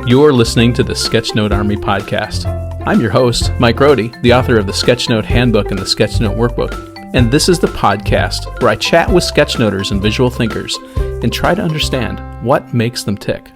You're listening to the Sketchnote Army Podcast. I'm your host, Mike Rohde, the author of the Sketchnote Handbook and the Sketchnote Workbook, and this is the podcast where I chat with sketchnoters and visual thinkers and try to understand what makes them tick.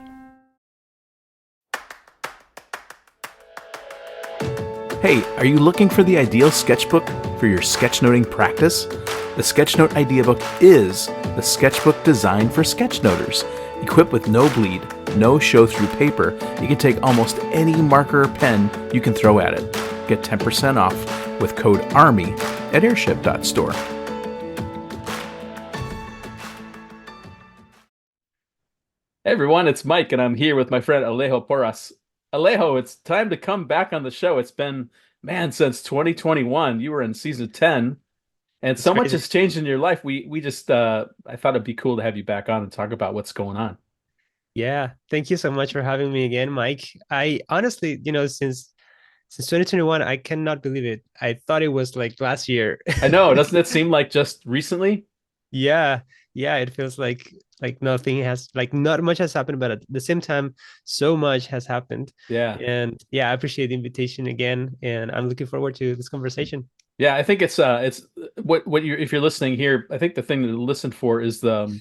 Hey, are you looking for the ideal sketchbook for your sketchnoting practice? The Sketchnote Idea Book is the sketchbook designed for sketchnoters. Equipped with no bleed, no show-through paper, you can take almost any marker or pen you can throw at it. Get 10% off with code ARMY at airship.store. Hey everyone, it's Mike, and I'm here with my friend Alejo Porras. Alejo, it's time to come back on the show. It's been, since 2021. You were in season 10. And so much has changed in your life. We just I thought it'd be cool to have you back on and talk about what's going on. Yeah, thank you so much for having me again, Mike. I honestly, since 2021, I cannot believe it. I thought it was like last year. I know, doesn't it seem like just recently? Yeah, it feels like nothing has, like not much has happened, but at the same time, so much has happened. Yeah. And yeah, I appreciate the invitation again, and I'm looking forward to this conversation. Yeah, I think it's what you, if you're listening here, I think the thing to listen for is the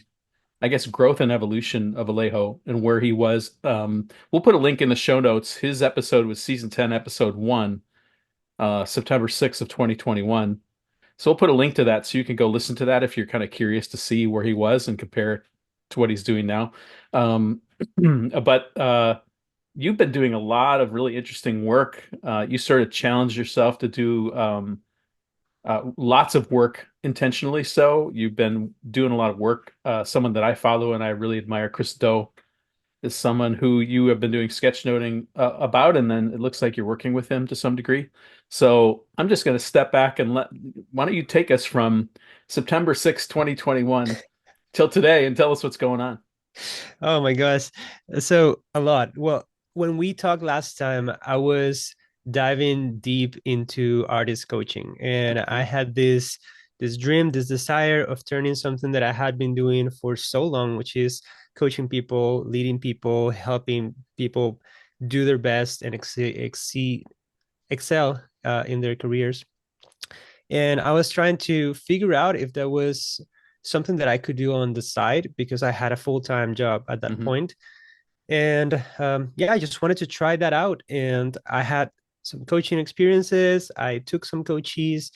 I guess growth and evolution of Alejo and where he was. We'll put a link in the show notes. His episode was season 10, episode 1, September 6th of 2021. So we'll put a link to that so you can go listen to that if you're kind of curious to see where he was and compare it to what he's doing now. But you've been doing a lot of really interesting work. You sort of challenged yourself to do lots of work intentionally. So you've been doing a lot of work. Someone that I follow and I really admire, Chris Do, is someone who you have been doing sketchnoting about, and then it looks like you're working with him to some degree. So I'm just going to step back and why don't you take us from September 6, 2021 till today and tell us what's going on. Oh my gosh. So a lot. Well, when we talked last time, I was diving deep into artist coaching, and I had this dream, this desire of turning something that I had been doing for so long, which is coaching people, leading people, helping people do their best and excel in their careers. And I was trying to figure out if there was something that I could do on the side, because I had a full-time job at that point. And I just wanted to try that out. And I had some coaching experiences. I took some coaches,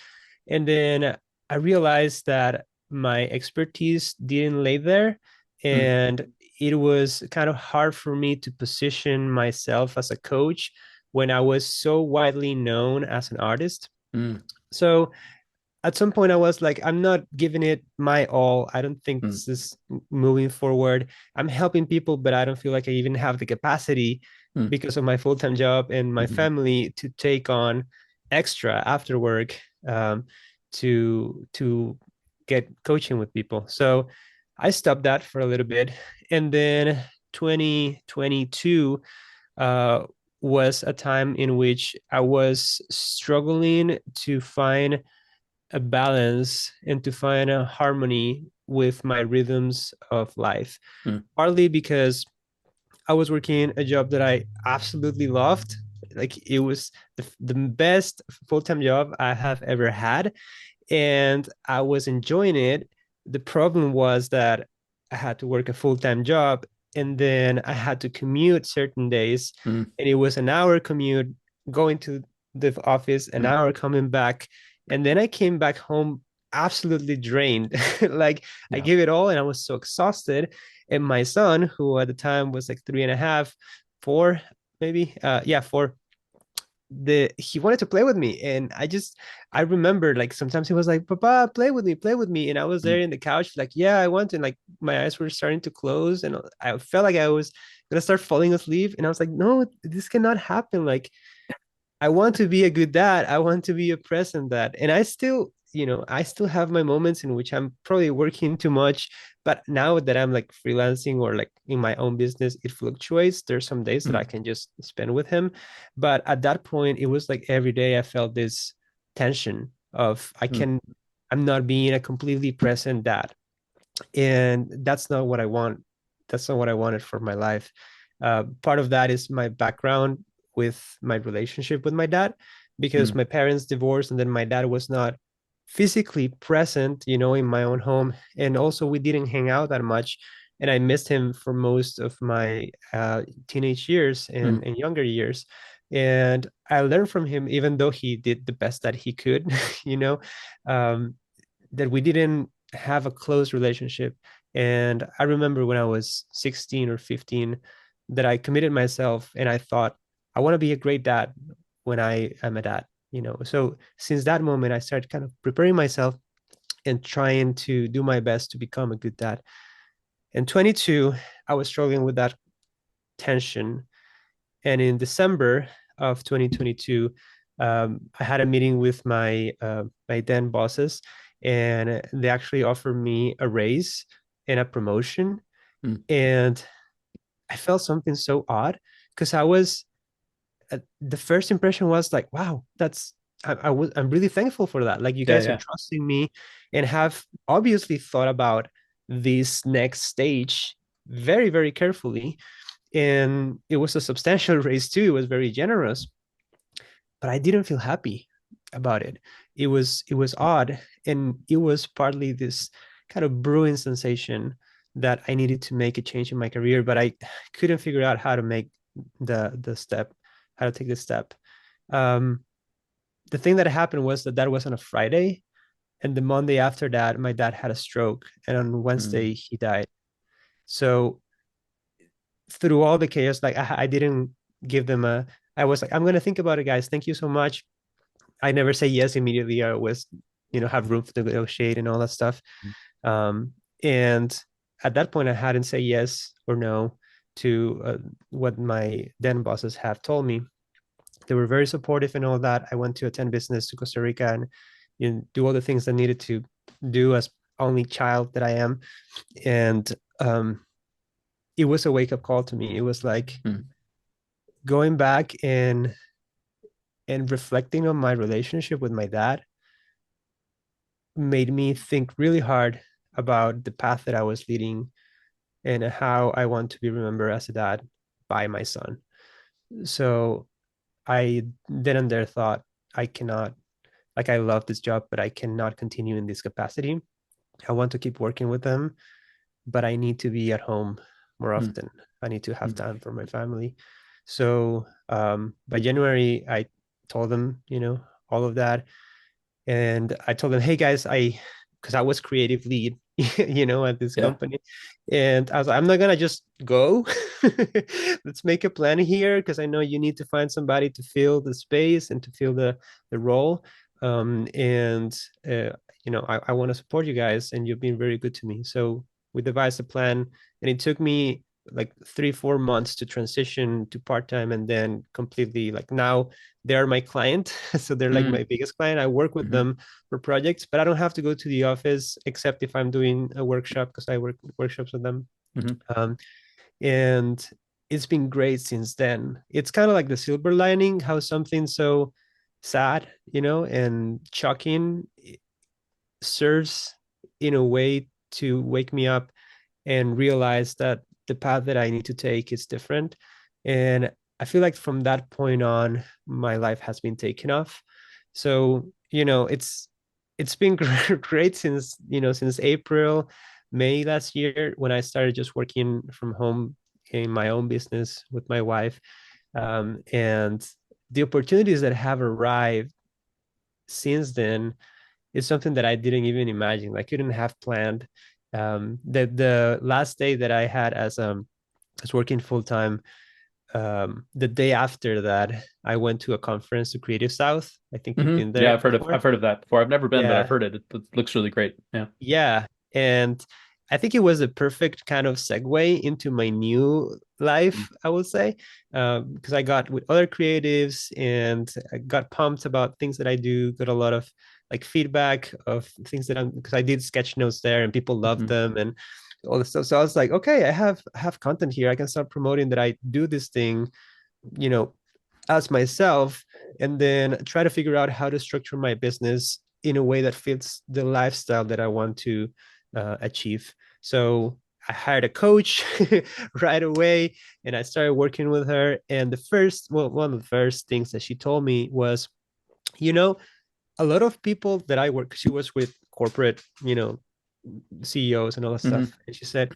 and then I realized that my expertise didn't lay there. And it was kind of hard for me to position myself as a coach when I was so widely known as an artist. So at some point I was like, I'm not giving it my all. I don't think this is moving forward. I'm helping people, but I don't feel like I even have the capacity because of my full-time job and my family to take on extra after work to get coaching with people. So I stopped that for a little bit. And then 2022 was a time in which I was struggling to find a balance and to find a harmony with my rhythms of life. Partly because I was working a job that I absolutely loved. Like, it was the best full-time job I have ever had, and I was enjoying it. The problem was that I had to work a full-time job, and then I had to commute certain days, and it was an hour commute going to the office, an hour coming back. And then I came back home absolutely drained. I gave it all and I was so exhausted. And my son, who at the time was like 3.5, 4, maybe, 4, he wanted to play with me. And I remember, like, sometimes he was like, Papa, play with me. And I was there in the couch, like, yeah, I want to. And like, my eyes were starting to close and I felt like I was gonna start falling asleep. And I was like, no, this cannot happen. Like, I want to be a good dad. I want to be a present dad. And I still have my moments in which I'm probably working too much. But now that I'm like freelancing or like in my own business, it fluctuates. There's some days that I can just spend with him. But at that point, it was like every day I felt this tension of I'm not being a completely present dad. And that's not what I want. That's not what I wanted for my life. Part of that is my background with my relationship with my dad, because Mm, my parents divorced and then my dad was not physically present, in my own home. And also we didn't hang out that much. And I missed him for most of my teenage years mm, and younger years. And I learned from him, even though he did the best that he could, you know, um, that we didn't have a close relationship. And I remember when I was 16 or 15 that I committed myself and I thought, I want to be a great dad when I am a dad. So since that moment, I started kind of preparing myself and trying to do my best to become a good dad. And 22, I was struggling with that tension. And in December of 2022, I had a meeting with my then bosses, and they actually offered me a raise and a promotion. mm. And I felt something so odd because the first impression was like, wow, I'm really thankful for that. Like, you Yeah, guys are yeah. trusting me and have obviously thought about this next stage very, very carefully. And it was a substantial raise too. It was very generous, but I didn't feel happy about it. It was odd, and it was partly this kind of brewing sensation that I needed to make a change in my career, but I couldn't figure out how to make the step, how to take the step. Um, the thing that happened was that was on a Friday, and the Monday after that, my dad had a stroke, and on Mm, Wednesday he died. So through all the chaos, like I didn't give them a. I was like, I'm gonna think about it, guys. Thank you so much. I never say yes immediately. I always, have room to negotiate and all that stuff. mm. Um, and at that point, I hadn't say yes or no to what my then bosses have told me. They were very supportive and all that. I went to attend business to Costa Rica and do all the things I needed to do as only child that I am. And it was a wake up call to me. It was like Mm, going back and reflecting on my relationship with my dad made me think really hard about the path that I was leading and how I want to be remembered as a dad by my son. So I then and there thought, I cannot, like, I love this job, but I cannot continue in this capacity. I want to keep working with them, but I need to be at home more mm, often. I need to have mm. time for my family. So by January, I told them, all of that. And I told them, hey guys, because I was creative lead, at this Yeah. company. And I was like, I'm not gonna just go. Let's make a plan here because I know you need to find somebody to fill the space and to fill the role. And I want to support you guys, and you've been very good to me. So we devised a plan, and it took me like 3-4 months to transition to part-time, and then completely, like, now they're my client. So they're like Mm, my biggest client. I work with mhm, them for projects, but I don't have to go to the office except if I'm doing a workshop, because I work workshops with them. mhm. um, and it's been great since then. It's kind of like the silver lining, how something so sad, and shocking serves in a way to wake me up and realize that the path that I need to take is different. And I feel like from that point on, my life has been taken off. So, it's been great since April, May last year, when I started just working from home in my own business with my wife. And the opportunities that have arrived since then is something that I didn't even imagine. I couldn't have planned. The last day that I had as working full time, the day after that, I went to a conference to Creative South. I think you've been Yeah, there before. I've heard of that before. I've never been, but I've Yeah, heard it. It looks really great. Yeah. yeah. And I think it was a perfect kind of segue into my new Mm, life, I would say, because I got with other creatives and I got pumped about things that I do, got a lot of like feedback of things that because I did sketch notes there and people loved mhm, them and all this stuff. So I was like, okay, I have content here. I can start promoting that I do this thing, you know, as myself, and then try to figure out how to structure my business in a way that fits the lifestyle that I want to achieve. So I hired a coach right away, and I started working with her. And one of the first things that she told me was, you know, a lot of people that I work, she was with corporate, CEOs and all that Hmm. stuff. And she said,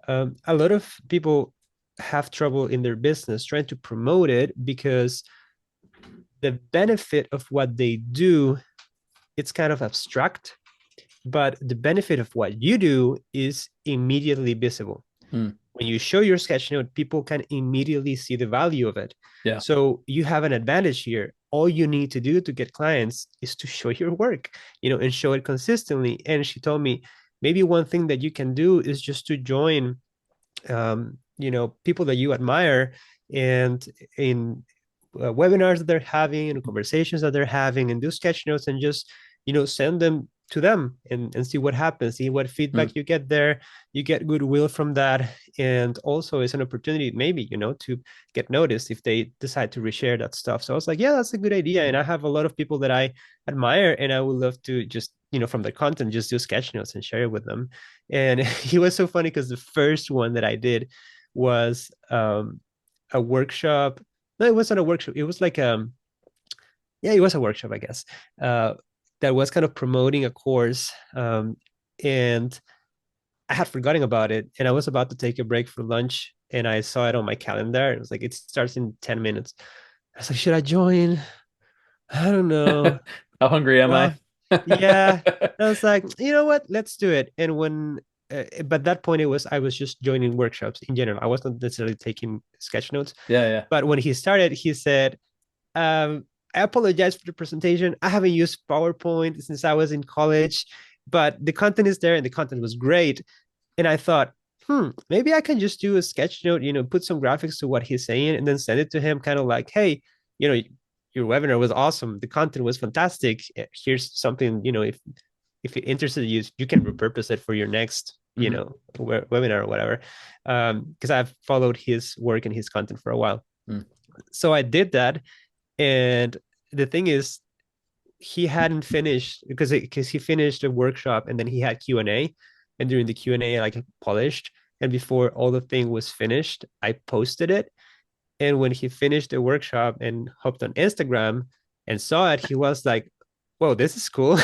a lot of people have trouble in their business trying to promote it because the benefit of what they do, it's kind of abstract, but the benefit of what you do is immediately visible. Mm. When you show your sketch note, people can immediately see the value of it. Yeah. So you have an advantage here. All you need to do to get clients is to show your work, and show it consistently. And she told me maybe one thing that you can do is just to join, people that you admire, and in webinars that they're having and conversations that they're having, and do sketch notes and just send them to them, and see what happens, see what Mm. feedback you get there. You get goodwill from that, and also it's an opportunity maybe to get noticed if they decide to reshare that stuff. So I was like, yeah, that's a good idea, and I have a lot of people that I admire, and I would love to just from their content just do sketch notes and share it with them. And it was so funny because the first one that I did was a workshop. No, it wasn't a workshop. It was like yeah, it was a workshop, I guess. Uh, that was kind of promoting a course, and I had forgotten about it, and I was about to take a break for lunch, and I saw it on my calendar. It was like it starts in 10 minutes. I was like, should I join? I don't know. How hungry am I? Well, yeah. I was like, you know what? Let's do it. And but that point, I was just joining workshops in general. I wasn't necessarily taking sketch notes. Yeah, yeah. But when he started, he said, I apologize for the presentation. I haven't used PowerPoint since I was in college, but the content is there and the content was great. And I thought, maybe I can just do a sketch note, put some graphics to what he's saying and then send it to him, kind of like, hey, you know, your webinar was awesome. The content was fantastic. Here's something, if it interested you, you can repurpose it for your next, Hmm. webinar or whatever. Because I've followed his work and his content for a while. Mm. So I did that. And the thing is, he hadn't finished because he finished a workshop and then he had Q&A, and during the Q&A like polished, and before all the thing was finished I posted it. And when he finished the workshop and hopped on Instagram and saw it, he was like, whoa, this is cool.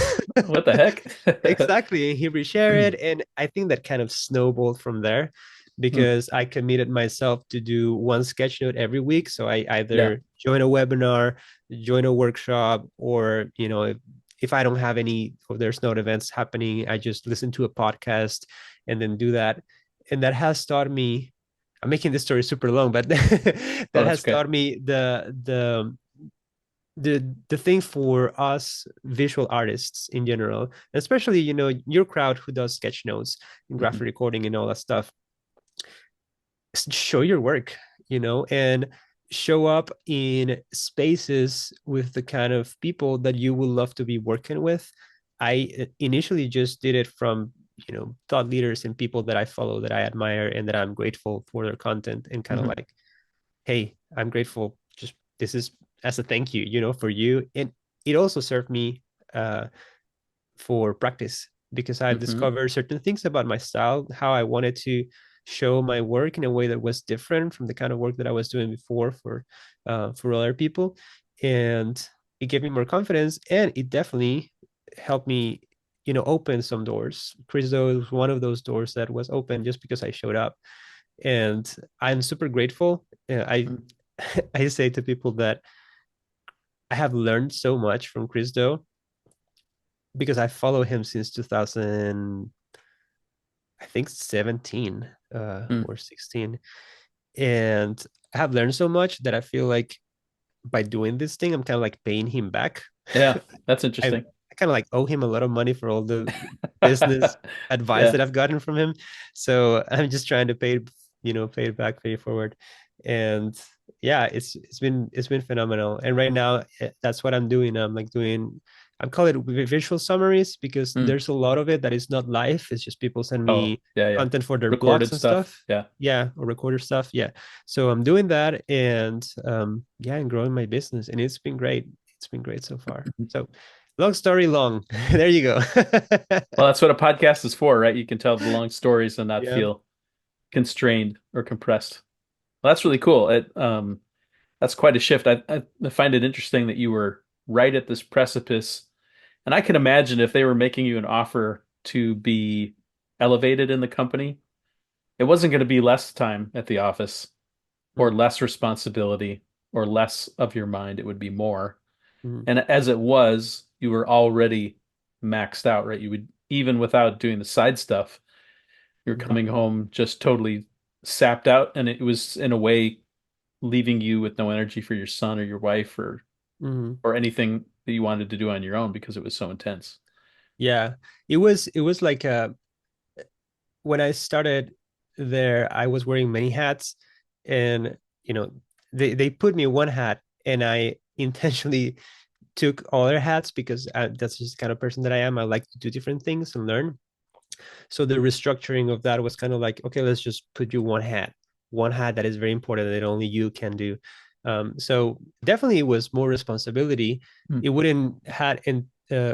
What the heck? Exactly. He reshared it. And I think that kind of snowballed from there Mm. because I committed myself to do one sketch note every week. So I Yeah. either join a webinar, join a workshop, or, if I don't have any of their note events happening, I just listen to a podcast and then do that. And that has taught me, I'm making this story super long, but that Oh, that's has okay. taught me the thing for us visual artists in general, especially your crowd who does sketch notes and Hmm. graphic recording and all that stuff. Show your work, and show up in spaces with the kind of people that you would love to be working with. I initially just did it from thought leaders and people that I follow, that I admire, and that I'm grateful for their content, and kind of Hmm. like, hey, I'm grateful. Just this is as a thank you, for you. And it also served me for practice because I Hmm. discovered certain things about my style, how I wanted to show my work in a way that was different from the kind of work that I was doing before for other people. And it gave me more confidence, and it definitely helped me, open some doors. Chris though was one of those doors that was open just because I showed up, and I'm super grateful. I Mm. I say to people that I have learned so much from Chris though because I follow him since 2000, I think 17 Mm. or 16, and I have learned so much that I feel like by doing this thing, I'm kind of like paying him back. Yeah, that's I interesting. I kind of like owe him a lot of money for all the business advice Yeah. that I've gotten from him. So I'm just trying to pay it back, pay it forward. And yeah, it's been phenomenal. And right now, that's what I'm doing. I'm calling it visual summaries because Mm. there's a lot of it that is not live. It's just people send Oh, me yeah, yeah. content for their blogs Recorded and stuff. stuff. Yeah. Yeah, or recorder stuff. Yeah. So I'm doing that, and yeah, and growing my business, and it's been great. It's been great so far. So long story long. There you go. Well, that's what a podcast is for, right? You can tell the long stories and not Yeah. feel. constrained or compressed. Well, that's really cool. That's quite a shift. I find it interesting that you were right at this precipice. And I can imagine if they were making you an offer to be elevated in the company, it wasn't going to be less time at the office or Mm, less responsibility or less of your mind. It would be more. mm, And as it was, you were already maxed out, right? You would, even without doing the side stuff, you're mm, coming home just totally sapped out. And it was, in a way, leaving you with no energy for your son or your wife mm. or anything that you wanted to do on your own because it was so intense. Yeah, it was like when I started there, I was wearing many hats, and you know, they put me one hat, and I intentionally took other hats because that's just the kind of person that I am. I like to do different things and learn. So the restructuring of that was kind of like, okay, let's just put you one hat that is very important that only you can do. So definitely it was more responsibility. Hmm. It wouldn't had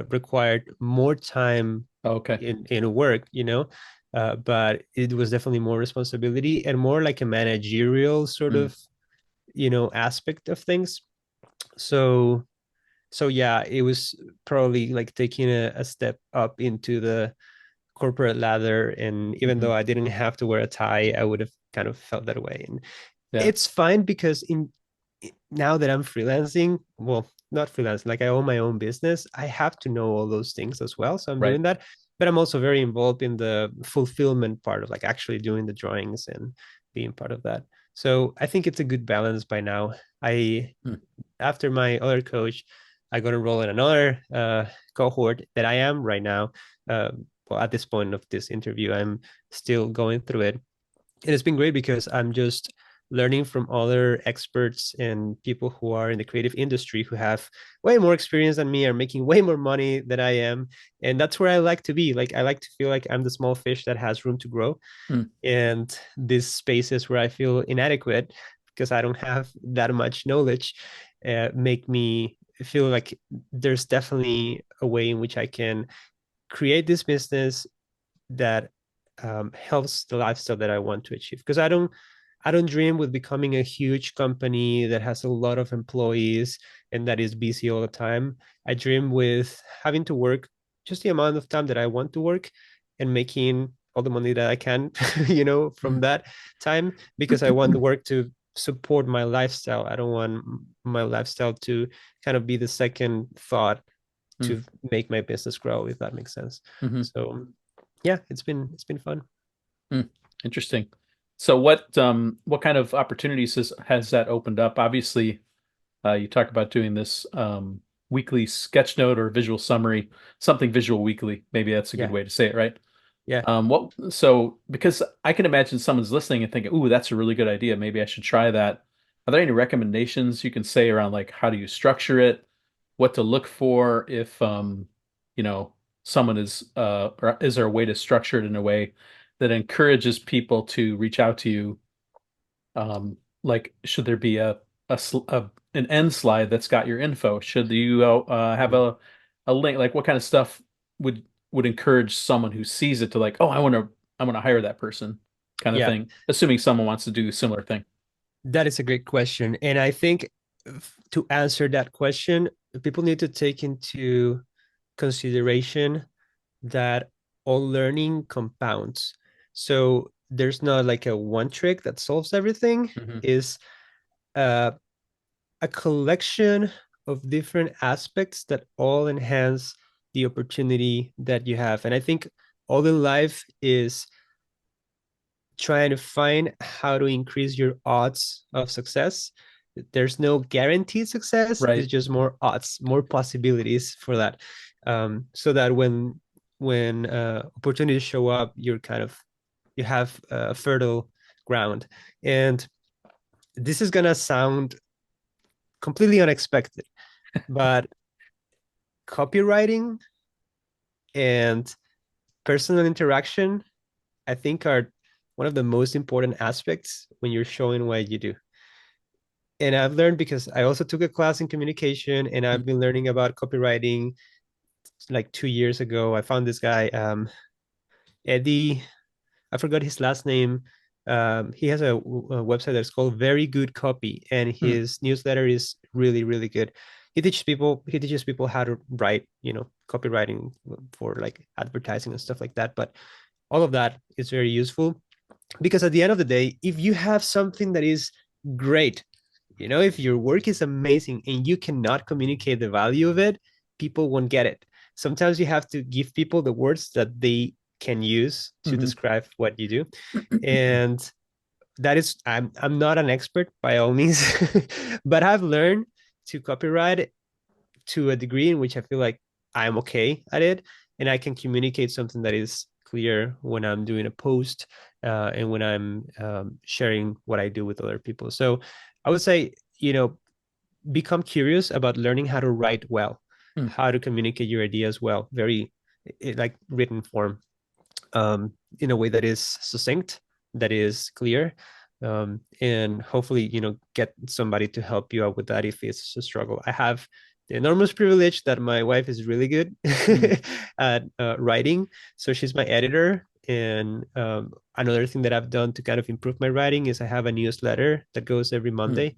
required more time Okay. in work, but it was definitely more responsibility and more like a managerial sort Hmm. of, aspect of things. So yeah, it was probably like taking a step up into the corporate ladder. And even Hmm. though I didn't have to wear a tie, I would have kind of felt that way. And Yeah. it's fine because in now that I'm freelancing, well, not freelancing, like I own my own business, I have to know all those things as well. So I'm Right. doing that. But I'm also very involved in the fulfillment part of like actually doing the drawings and being part of that. So I think it's a good balance by now. I Hmm. After my other coach, I got enrolled in another cohort that I am right now. Well, at this point of this interview, I'm still going through it. And it's been great because I'm just learning from other experts and people who are in the creative industry who have way more experience than me, are making way more money than I am. And that's where I like to be. Like, I like to feel like I'm the small fish that has room to grow. Hmm. And these spaces where I feel inadequate because I don't have that much knowledge make me feel like there's definitely a way in which I can create this business that helps the lifestyle that I want to achieve. Because I don't dream with becoming a huge company that has a lot of employees and that is busy all the time. I dream with having to work just the amount of time that I want to work and making all the money that I can, Hmm. from that time, because I want the work to support my lifestyle. I don't want my lifestyle to kind of be the second thought Hmm. to make my business grow, if that makes sense. Hmm. So yeah, it's been fun. Hmm. Interesting. So what kind of opportunities has that opened up? Obviously, you talk about doing this weekly sketch note or visual summary, something visual weekly. Maybe that's a good Yeah, way to say it, right? yeah. Because I can imagine someone's listening and thinking, "Ooh, that's a really good idea. Maybe I should try that." Are there any recommendations you can say around like how do you structure it, what to look for if you know, someone or is there a way to structure it in a way that encourages people to reach out to you? Like, should there be an end slide that's got your info? Should you have Mm. a link? Like, what kind of stuff would encourage someone who sees it to like, oh, I want to hire that person, kind of Yeah, thing. Assuming someone wants to do a similar thing. that is a great question. And I think to answer that question, people need to take into consideration that all learning compounds. So there's not like a one trick that solves everything. Hmm. Is uh, a collection of different aspects that all enhance the opportunity that you have. And I think all in life is trying to find how to increase your odds of success. There's no guaranteed success. It's Right. just more odds, more possibilities for that. So that when opportunities show up, you have fertile ground. And this is gonna sound completely unexpected, but copywriting and personal interaction, I think, are one of the most important aspects when you're showing what you do. And I've learned because I also took a class in communication and I've been learning about copywriting like 2 years ago. I found this guy, Eddie, I forgot his last name, He has a website that's called Very Good Copy, and Hmm. his newsletter is really, really good. He teaches people how to write, copywriting for like advertising and stuff like that. But all of that is very useful because at the end of the day, if you have something that is great, if your work is amazing and you cannot communicate the value of it, people won't get it. Sometimes you have to give people the words that they can use to Hmm. describe what you do. And that is, I'm not an expert by all means, but I've learned to copyright to a degree in which I feel like I'm okay at it, and I can communicate something that is clear when I'm doing a post, and when I'm sharing what I do with other people. So I would say, become curious about learning how to write well, Hmm. how to communicate your ideas well, very like written form, in a way that is succinct, that is clear, and hopefully, get somebody to help you out with that if it's a struggle. I have the enormous privilege that my wife is really good Hmm. at writing, so she's my editor. And another thing that I've done to kind of improve my writing is I have a newsletter that goes every Hmm. Monday,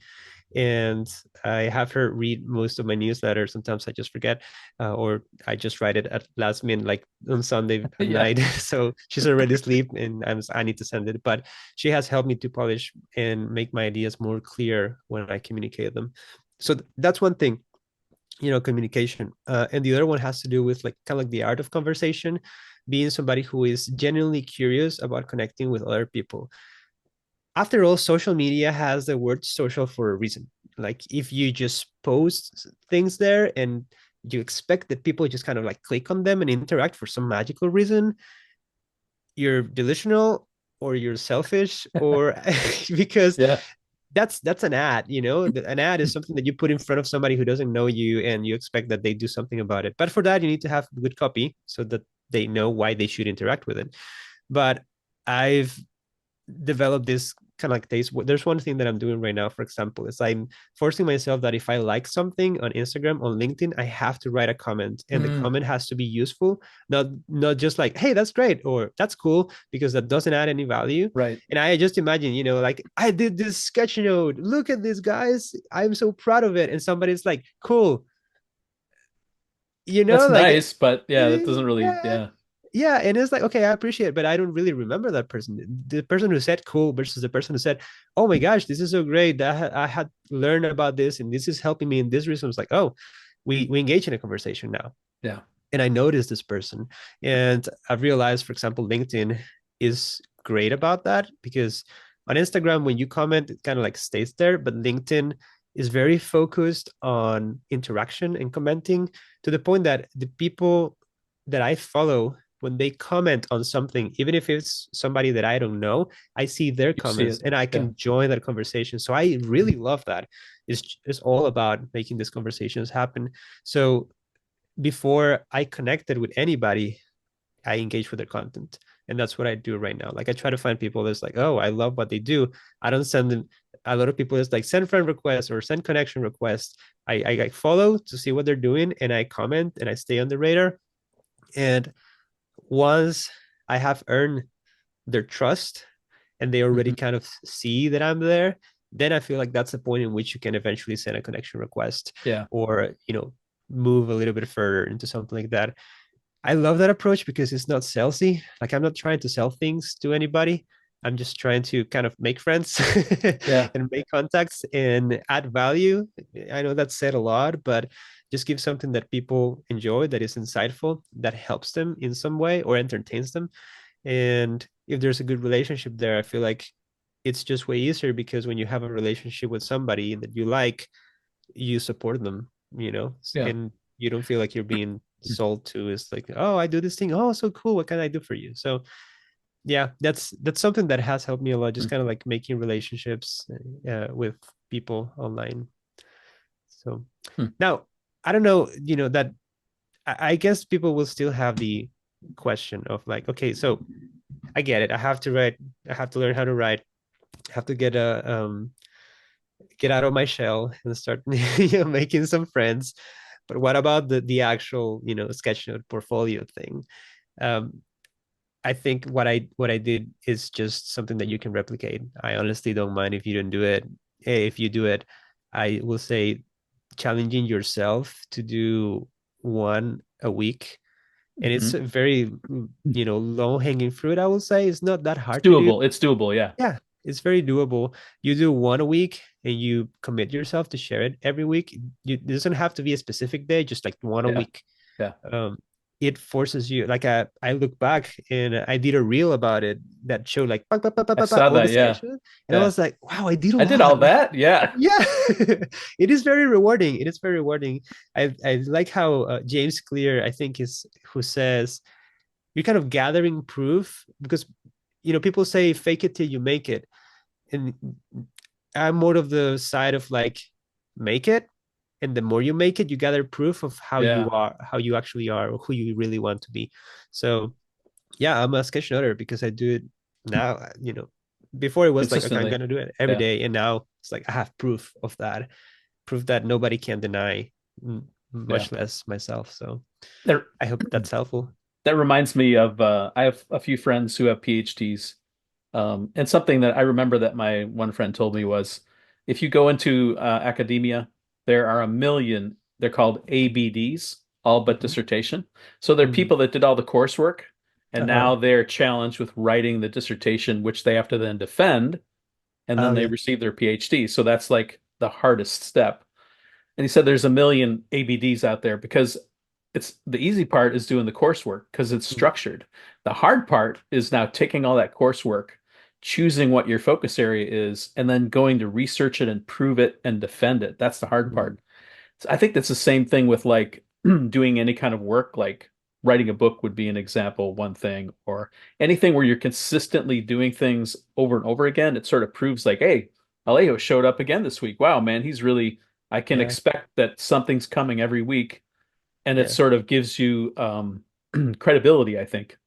and I have her read most of my newsletter. Sometimes I just forget, or I just write it at last minute, like on Sunday at Yeah. night. So she's already asleep, and I need to send it. But she has helped me to polish and make my ideas more clear when I communicate them. So that's one thing, communication. And the other one has to do with like kind of like the art of conversation, being somebody who is genuinely curious about connecting with other people. After all, social media has the word social for a reason. Like if you just post things there and you expect that people just kind of like click on them and interact for some magical reason, you're delusional or you're selfish, or because Yeah. that's an ad. An ad is something that you put in front of somebody who doesn't know you and you expect that they do something about it. But for that, you need to have good copy so that they know why they should interact with it. But I've develop this kind of like taste. There's one thing that I'm doing right now, for example, is I'm forcing myself that if I like something on Instagram, on LinkedIn, I have to write a comment, and the Hmm. comment has to be useful, not just like, hey, that's great or that's cool, because that doesn't add any value. Right. And I just imagine, like, I did this sketch note, look at this, guys, I'm so proud of it, and somebody's like, cool, That's like, nice, but yeah, that doesn't really, yeah, yeah. yeah. And it's like, okay, I appreciate it, but I don't really remember that person. The person who said cool versus the person who said, oh my gosh, this is so great, I had learned about this and this is helping me in this reason. It's like, oh, we engage in a conversation now. Yeah. And I noticed this person, and I've realized, for example, LinkedIn is great about that, because on Instagram, when you comment, it kind of like stays there, but LinkedIn is very focused on interaction and commenting, to the point that the people that I follow, when they comment on something, even if it's somebody that I don't know, I see their You see comments it. and I Yeah. can join that conversation. So I really love that. It's all about making these conversations happen. So before I connected with anybody, I engage with their content. And that's what I do right now. Like I try to find people that's like, oh, I love what they do. I don't send them. A lot of people is like send friend requests or send connection requests. I follow to see what they're doing, and I comment and I stay on the radar. And once I have earned their trust and they already Hmm. kind of see that I'm there, then I feel like that's the point in which you can eventually send a connection request, Yeah. or, move a little bit further into something like that. I love that approach because it's not salesy. Like I'm not trying to sell things to anybody. I'm just trying to kind of make friends Yeah. and make contacts and add value. I know that's said a lot, but just give something that people enjoy, that is insightful, that helps them in some way or entertains them. And if there's a good relationship there, I feel like it's just way easier, because when you have a relationship with somebody that you like, you support them, Yeah. and you don't feel like you're being sold to. It's like, oh, I do this thing, oh, so cool, what can I do for you? So yeah, that's something that has helped me a lot, just kind of like making relationships with people online. So Hmm. now, I don't know, that I guess people will still have the question of like, okay, so I get it, I have to write, I have to learn how to write, I have to get out of my shell and start making some friends. But what about the actual, sketchnote portfolio thing? um I think what I did is just something that you can replicate. I honestly don't mind if you don't do it. If you do it, I will say challenging yourself to do one a week. And it's Hmm. a very, low hanging fruit, I will say. It's not that It's hard to do. doable. It's doable. Yeah. Yeah, it's very doable. You do one a week and you commit yourself to share it every week. It doesn't have to be a specific day, just like one a Yeah. week. Yeah. um it forces you, like, I look back and I did a reel about it that showed like I saw all the that. Yeah. sketches, and I Yeah. was like, wow, I did a I did all lot. that. Yeah. Yeah. It is very rewarding. It is very rewarding. I like how James Clear, I think, is who says you're kind of gathering proof, because people say fake it till you make it, and I'm more of the side of like, make it, and the more you make it, you gather proof of how you Yeah. are, how you actually are, or who you really want to be. So yeah, I'm a sketchnoter because I do it now. Before it was like, okay, I'm Consistently. gonna do it every Yeah. day, and now it's like I have proof of that, proof that nobody can deny, Yeah. much less myself. So That I hope that's helpful. that reminds me of I have a few friends who have PhDs. And something that I remember that my one friend told me was if you go into academia, there are a million, they're called ABDs, all but Mm-hmm. dissertation. So they're Mm-hmm. people that did all the coursework and Uh-huh. now they're challenged with writing the dissertation, which they have to then defend, and then Oh they yeah. receive their PhD. So that's like the hardest step. And he said there's a million ABDs out there because it's the easy part is doing the coursework because it's Mm-hmm. structured. The hard part is now taking all that coursework, choosing what your focus area is, and then going to research it and prove it and defend it. That's the hard Mm-hmm. part. So I think that's the same thing with like doing any kind of work, like writing a book would be an example, one thing, or anything where you're consistently doing things over and over again. It sort of proves like, hey, Alejo showed up again this week. Wow, man, he's really, I can Yeah. expect that something's coming every week. And it Yeah. sort of gives you credibility, I think,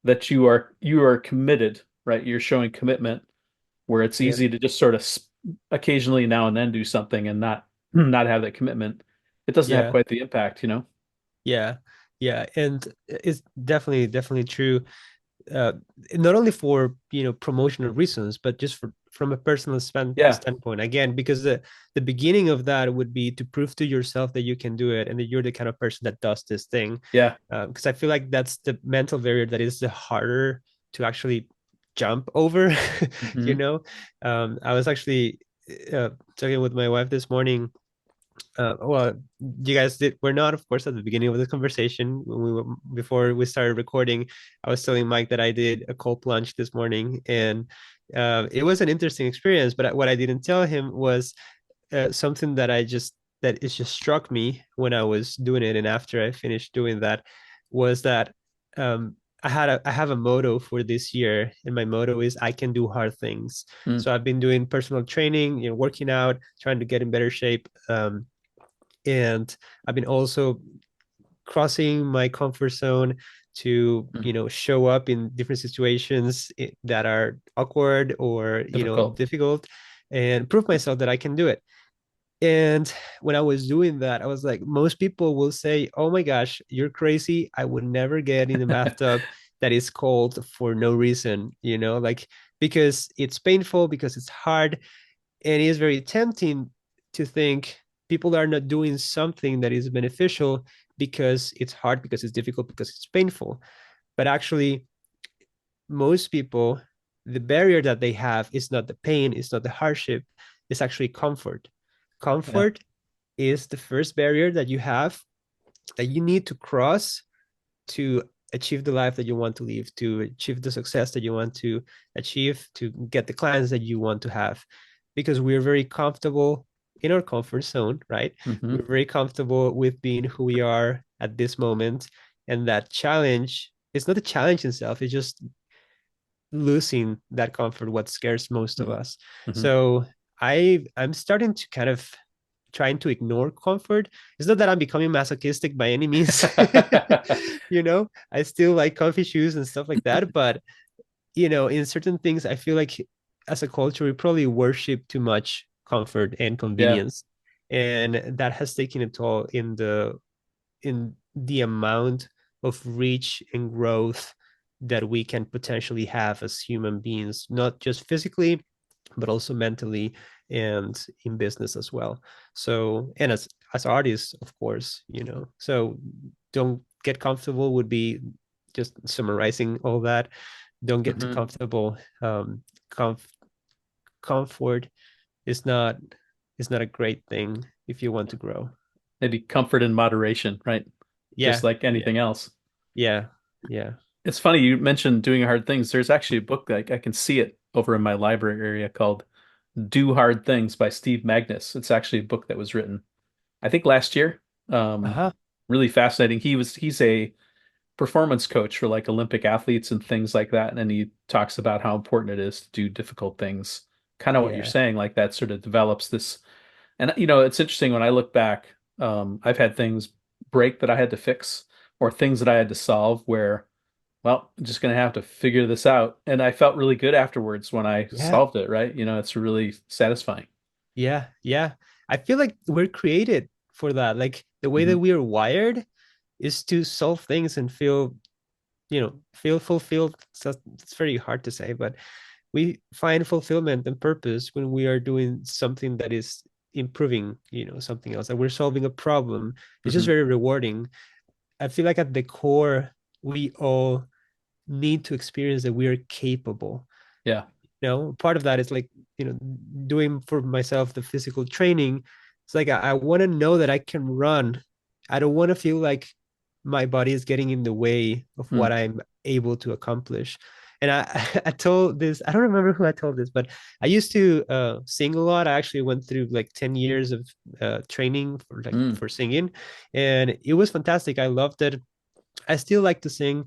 that you are committed, right? You're showing commitment where it's Yeah. easy to just sort of occasionally now and then do something and not not have that commitment. It doesn't have Yeah. quite the impact, you know? Yeah. Yeah. And it's definitely true. uh, Not only for promotional reasons, but just from a personal Yeah, standpoint. Again, because the beginning of that would be to prove to yourself that you can do it and that you're the kind of person that does this thing. yeah. Because I feel like that's the mental barrier that is the harder to actually jump over. you Hmm. know, I was actually talking with my wife this morning. Well, you guys did. We're not, of course, at the beginning of the conversation when we were, before we started recording. I was telling Mike that I did a cold plunge this morning, and it was an interesting experience. But what I didn't tell him was something that it just struck me when I was doing it, and after I finished doing that, was that um, I have a motto for this year, and my motto is I can do hard things. Mm. So I've been doing personal training, working out, trying to get in better shape. And I've been also crossing my comfort zone to Mm. show up in different situations that are awkward or Difficult. difficult, and prove myself that I can do it. And when I was doing that, I was like, most people will say, oh my gosh, you're crazy, I would never get in the bathtub that is cold for no reason, like, because it's painful, because it's hard, and it is very tempting to think people are not doing something that is beneficial because it's hard, because it's difficult, because it's painful. But actually, most people, the barrier that they have is not the pain, it's not the hardship, it's actually comfort. Yeah. Comfort is the first barrier that you have, that you need to cross to achieve the life that you want to live, to achieve the success that you want to achieve, to get the clients that you want to have. Because we're very comfortable in our comfort zone, right? Hmm. We're very comfortable with being who we are at this moment. And that challenge, it's not a challenge itself, it's just losing that comfort, what scares most of us. Hmm. So I'm starting to kind of trying to ignore comfort. It's not that I'm becoming masochistic by any means. I still like comfy shoes and stuff like that, but in certain things, I feel like as a culture, we probably worship too much comfort and Yeah. convenience, and that has taken a toll in the amount of reach and growth that we can potentially have as human beings, not just physically, but also mentally and in business as well. So, and as artists, of course, so don't get comfortable would be just summarizing all that. Don't get too Hmm. comfortable. Comf- Comfort is not a great thing if you want to grow. Maybe comfort and moderation, right? Just Yeah, like yeah, anything else. yeah, yeah. It's funny you mentioned doing hard things. There's actually a book that I can see it over in my library area called Do Hard Things by Steve Magnus. It's actually a book that was written, I think, last year. Um, Uh-huh. Really fascinating. He's a performance coach for like Olympic athletes and things like that. And he talks about how important it is to do difficult things. Kind of what you're Yeah, saying, like that sort of develops this. And it's interesting when I look back, I've had things break that I had to fix or things that I had to solve where, well, I'm just gonna have to figure this out. And I felt really good afterwards when I yeah, solved it, right? It's really satisfying. yeah, yeah. I feel like we're created for that. Like the way Hmm. that we are wired is to solve things and feel fulfilled. So it's very hard to say, but we find fulfillment and purpose when we are doing something that is improving, something else, that we're solving a problem. It's just Hmm. very rewarding. I feel like at the core, we all need to experience that we are capable. Yeah. Part of that is like, doing for myself the physical training. It's like I want to know that I can run. I don't want to feel like my body is getting in the way of Mm. what I'm able to accomplish. And I told this, I don't remember who I told this, but I used to sing a lot. I actually went through like 10 years of training Mm. for singing, and it was fantastic. I loved it. I still like to sing.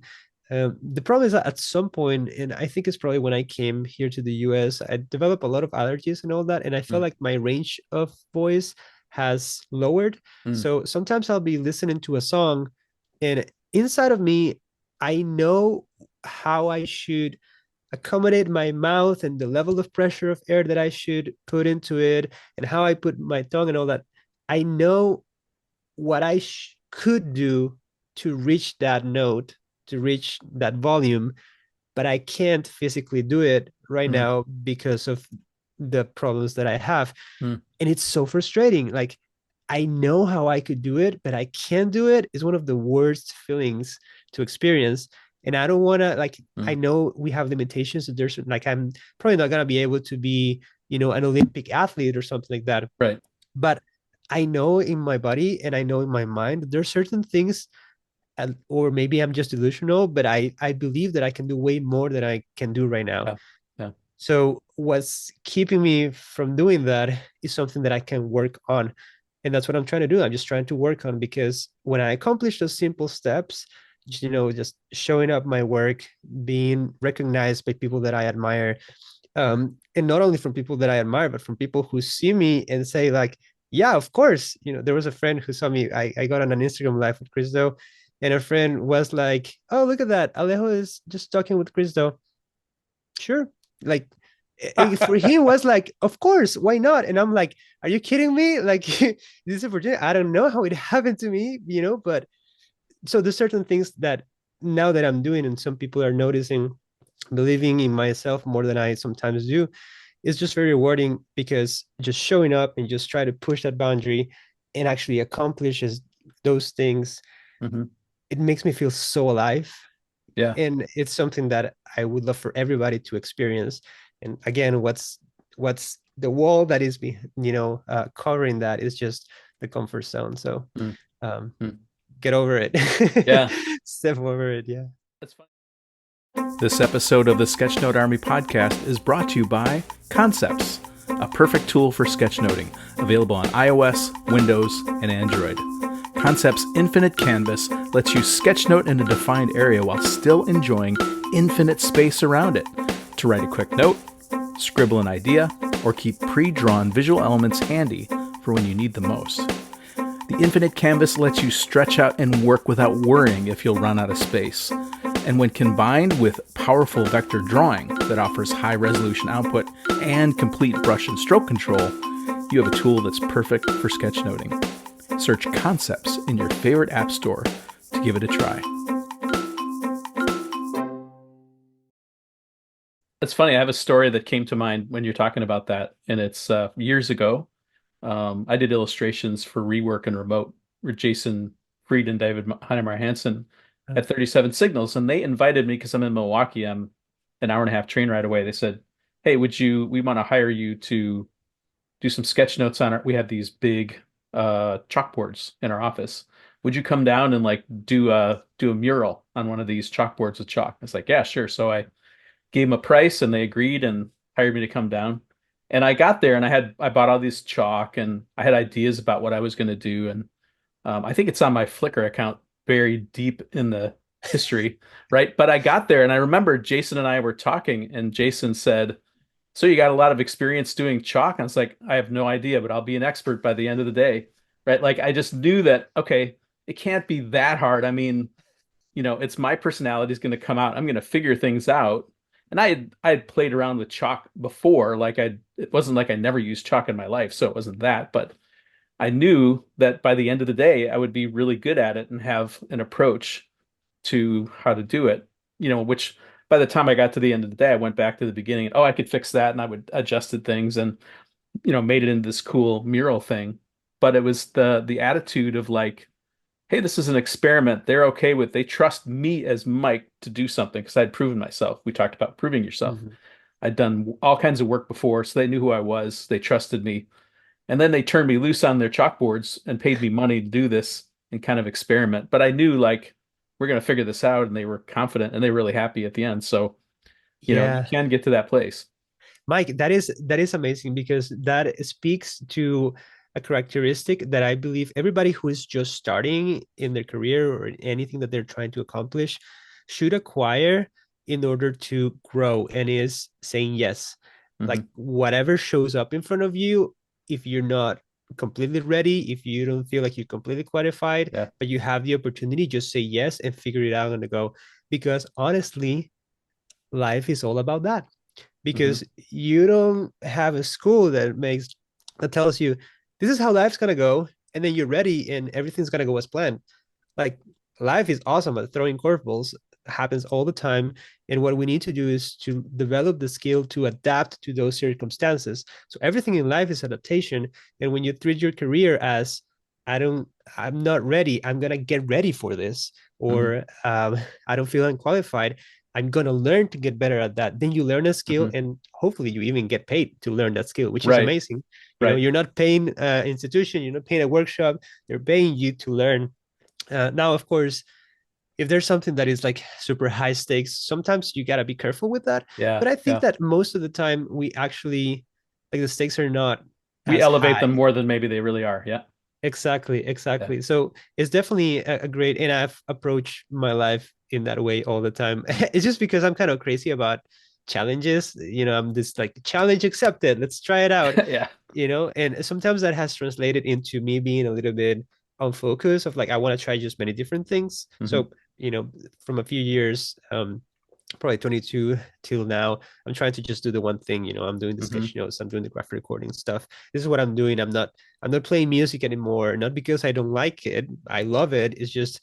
The problem is that at some point, and I think it's probably when I came here to the US, I developed a lot of allergies and all that. And I felt Mm. like my range of voice has lowered. Mm. So sometimes I'll be listening to a song, and inside of me, I know how I should accommodate my mouth and the level of pressure of air that I should put into it and how I put my tongue and all that. I know what I could do to reach that note, to reach that volume, but I can't physically do it right Mm. now because of the problems that I have. Mm. And it's so frustrating. Like, I know how I could do it, but I can't do it. Is one of the worst feelings to experience. And I don't want to, like, I Mm. know we have limitations. So there's like, I'm probably not going to be able to be, an Olympic athlete or something like that. Right. But I know in my body and I know in my mind there's certain things, or maybe I'm just delusional, but I believe that I can do way more than I can do right now. Yeah. Yeah. So what's keeping me from doing that is something that I can work on. And that's what I'm trying to do. I'm just trying to work on, because when I accomplish those simple steps, just showing up my work, being recognized by people that I admire, and not only from people that I admire, but from people who see me and say like, yeah, of course. There was a friend who saw me. I got on an Instagram live with Cristo, and a friend was like, oh, look at that. Alejo is just talking with Cristo. Sure. Like, for him was like, of course, why not? And I'm like, are you kidding me? Like, this opportunity, I don't know how it happened to me, but so there's certain things that now that I'm doing and some people are noticing, believing in myself more than I sometimes do, is just very rewarding, because just showing up and just try to push that boundary and actually accomplishes those things, Hmm. it makes me feel so alive. Yeah. And it's something that I would love for everybody to experience. And again, what's the wall that is covering that is just the comfort zone. So Mm. um Mm. get over it. Yeah. Step over it. Yeah. That's fun. This episode of the Sketchnote Army Podcast is brought to you by Concepts, a perfect tool for sketchnoting, available on iOS, Windows, and Android. Concepts' infinite canvas lets you sketchnote in a defined area while still enjoying infinite space around it to write a quick note, scribble an idea, or keep pre-drawn visual elements handy for when you need them most. The infinite canvas lets you stretch out and work without worrying if you'll run out of space. And when combined with powerful vector drawing that offers high-resolution output and complete brush and stroke control, you have a tool that's perfect for sketchnoting. Search Concepts in your favorite app store to give it a try. It's funny. I have a story that came to mind when you're talking about that, and it's years ago. I did illustrations for Rework and Remote with Jason Fried and David Heinemeier Hansen Uh, at 37 Signals, and they invited me because I'm in Milwaukee. I'm an hour and a half train ride away. They said, "Hey, we want to hire you to do some sketch notes on our, we have these big chalkboards in our office. Would you come down and like do a mural on one of these chalkboards with chalk?" I was like, "Yeah, sure." So I gave them a price and they agreed and hired me to come down. And I got there and I bought all this chalk and I had ideas about what I was going to do. And I think it's on my Flickr account, buried deep in the history, right? But I got there and I remember Jason and I were talking, and Jason said, "So you got a lot of experience doing chalk?" And I was like, "I have no idea, but I'll be an expert by the end of the day." Right? Like I just knew that, okay, it can't be that hard. I mean, it's my personality is going to come out. I'm going to figure things out. And I had played around with chalk before. It wasn't like I never used chalk in my life, so it wasn't that, but I knew that by the end of the day, I would be really good at it and have an approach to how to do it, which by the time I got to the end of the day, I went back to the beginning and, oh, I could fix that. And I would adjusted things and, made it into this cool mural thing. But it was the attitude of like, hey, this is an experiment. They're okay with, they trust me as Mike to do something because I'd proven myself. We talked about proving yourself. mhm. I'd done all kinds of work before, so they knew who I was. They trusted me. And then they turned me loose on their chalkboards and paid me money to do this and kind of experiment. But I knew like we're going to figure this out, and they were confident and they were really happy at the end. So, you Yeah. can get to that place. Mike, that is amazing because that speaks to a characteristic that I believe everybody who is just starting in their career or anything that they're trying to accomplish should acquire in order to grow, and is saying yes. Like Hmm. whatever shows up in front of you, if you're not completely ready, if you don't feel like you're completely qualified, Yeah. but you have the opportunity, just say yes and figure it out on the go. Because honestly, life is all about that, Hmm. because you don't have a school that tells you this is how life's gonna go, and then you're ready and everything's gonna go as planned. Like life is awesome at throwing curveballs, happens all the time, and what we need to do is to develop the skill to adapt to those circumstances. So everything in life is adaptation, and when you treat your career as I don't I'm not ready, I'm gonna get ready for this, Hmm. or I don't feel unqualified, I'm gonna learn to get better at that. Then you learn a skill, Hmm. and hopefully you even get paid to learn that skill, which is Right. amazing. Right. You're not paying institution, you're not paying a workshop, they're paying you to learn. Now, of course, if there's something that is like super high stakes, sometimes you gotta be careful with that. Yeah. But I think Yeah. that most of the time we actually like the stakes are not We as elevate them high. more than maybe they really are. Yeah. Exactly, Yeah. exactly. So it's definitely a great, and I've approached my life in that way all the time. It's just because I'm kind of crazy about challenges. I'm this like challenge accepted. Let's try it out. Yeah. And sometimes that has translated into me being a little bit on focus of like I want to try just many different things. Hmm. So, from a few years, probably 22 till now, I'm trying to just do the one thing. I'm doing the Hmm. sketch notes, I'm doing the graphic recording stuff. This is what I'm doing. I'm not playing music anymore, not because I don't like it, I love it. It's just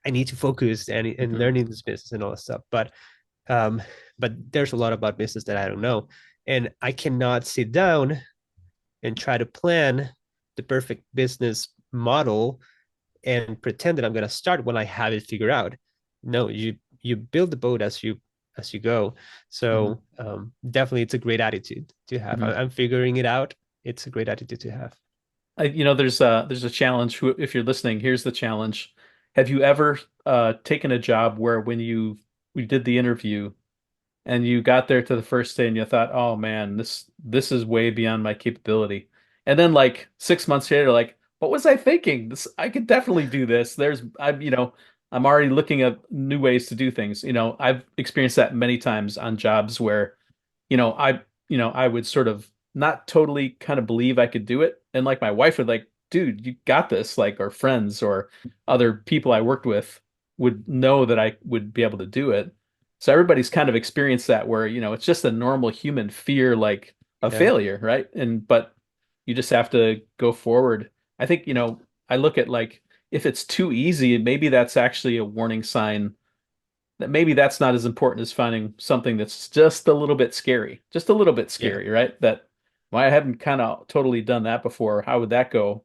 I need to focus and Hmm. learning this business and all that stuff. Um but there's a lot about business that I don't know, and I cannot sit down and try to plan the perfect business model and pretend that I'm going to start when I have it figured out. No, you build the boat as you go. Hmm. So definitely, it's a great attitude to have. Hmm. I'm figuring it out. It's a great attitude to have. there's a challenge. If you're listening, here's the challenge. Have you ever taken a job where when we did the interview and you got there to the first day and you thought, "Oh man, this is way beyond my capability." And then like 6 months later, like, "What was I thinking? This I could definitely do this." I'm already looking at new ways to do things. I've experienced that many times on jobs where, I would sort of not totally kind of believe I could do it. And like my wife would like, "Dude, you got this," like, or friends or other people I worked with would know that I would be able to do it. So everybody's kind of experienced that where, it's just a normal human fear like of Yeah. failure, right? But you just have to go forward. I think, I look at like if it's too easy, maybe that's actually a warning sign that maybe that's not as important as finding something that's just a little bit scary, just a little bit Yeah. scary, right? That why I haven't kind of totally done that before. How would that go?